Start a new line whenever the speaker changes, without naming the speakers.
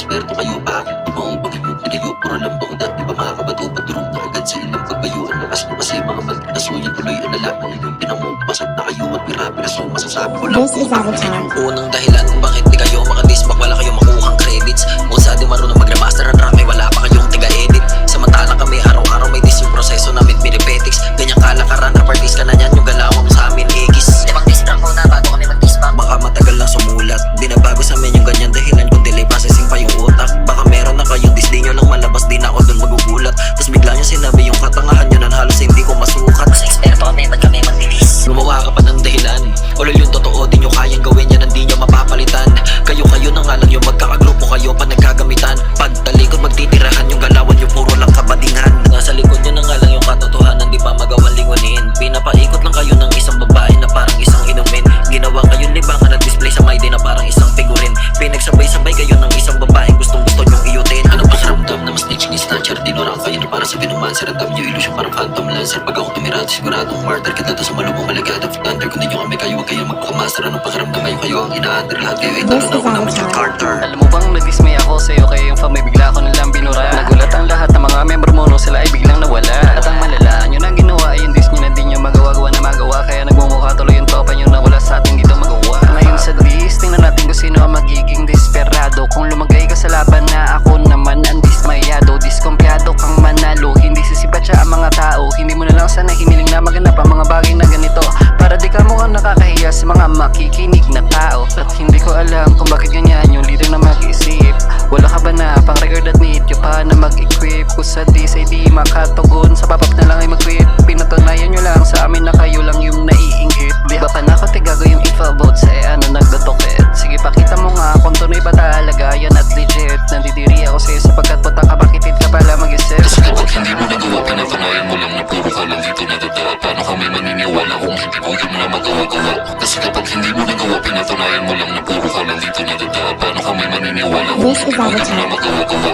eksperto kayo. Bakit tumaong bakit yung tinayo? Puro lang bang dati ba mga kabato? Paturong na agad sa ilang pagbayuan. Lakas mo kasi mga magkasuyan tuloy ang lalaman ng pinamong pasad na kayo at pira-pira. So masasabi ko lang
This is Avatar.
Unang dahilan kung bakit di kayo makadisbak, wala kayong makuhang credits. Kung sa di marunong mag-remaster ng rap, ay wala pa kayong tiga-edit. Samantalang kami araw-araw may dis yung proseso namin pinipetics. Ganyang kalakaran, rapartis ka na yan, yung galawan mo sa amin igis. Limang distrack muna bago kami mag-disbak. Baka matagal lang sumulat, binabago sa amin yung ganyan dahilan kung delay processing pa yung utak. Baka meron na kayong dis, di nyo lang malabas, di na ako dun magugulat. Tapos bigla nyo sinabi yung katangahan nyo nan halos hindi ko masukat. Mas eksperto kami, ba't kami magdilis? Gumawa ka pa ng dahilan, ulol yung totoo, di nyo kayang gawin yan, hindi nyo mapapalitan. Kayo na nga lang yung magkakagrupo kayo pa nagkagamitan. Pagtalikod magtitirahan yung galawan nyo puro lang kabadingan. Nasa likod nyo na nga lang yung katotohanan, di pa magawang lingunin. Pinapaikot lang kayo ng isang babae na parang isang inumin. Ginawa kayong libangan at display sa may na parang isang figurin. Pinagsabay-sabay kayo ng isang babae gustong gusto nyong iyutin.
ano pa karamdam na mas snitch ni snatcher? Dinurang kayo na para sa binumanser. Ang dami nyo ilusyon parang phantom lancer. Pag ako tumira siguradong martyr kita to sa malubong malagad of thunder. Kung di nyo kami kayo, huwag kayong magpakamaster. Anong pakiramdam kayo ang ina-under lahat kayo ay talo na ako naman yung Carter.
Alam mo bang nadismay ako sa'yo kaya yung famay bigla ko nalang binura. Nagulat ang lahat ng mga member mo nung sila ay biglang nawala. At ang malala nyo na ginawa ay yung dis nyo na di nyo magawa-gawa na magawa. Kaya nagmumukha tuloy yung tropa nyo na wala sa ating dito magawa. Ngayon sa dis, tingnan natin kung sino ang magiging desperado. Kung lumagay ka sa laban na ako naman ang dismayado. Diskumpiyado kang manalo, hindi sisipat siya ang mga tao. Hindi mo na lang sana hiniling na maganap ang mga bagay na ganito. Para di ka mukhang nakakahiya sa mga makikinig na tao. At hindi ko alam kung bakit ganyan yung leader na mag-isip. Wala ka ba na pang record at need nyo pa na mag-equip? Kung sa dis ay di makatugon, sa papap na lang ay mag-quit. Pinatunayan nyo lang sa amin na kayo lang yung naiinggit. Di ba panakot ay gago yung info about sa ano nagdodokit? Sige pakita mo nga kung tunay ba talaga yan at legit. Nandidiri ako sa'yo sapagkat puta ka bakitid ka pala mag-isip.
Kasi kapag hindi mo nagawa, pinatunayan mo lang na puro ka lang dito nadadaan. Paano kami maniniwala kung hindi mo yun na magawa-gawa? Kasi kapag hindi mo nagawa, pinatunayan mo lang na puro ka lang dito nadadaan. Paano kami maniniwala kung
This
hindi
is
mo yun na
Avatar.
magawa-gawa?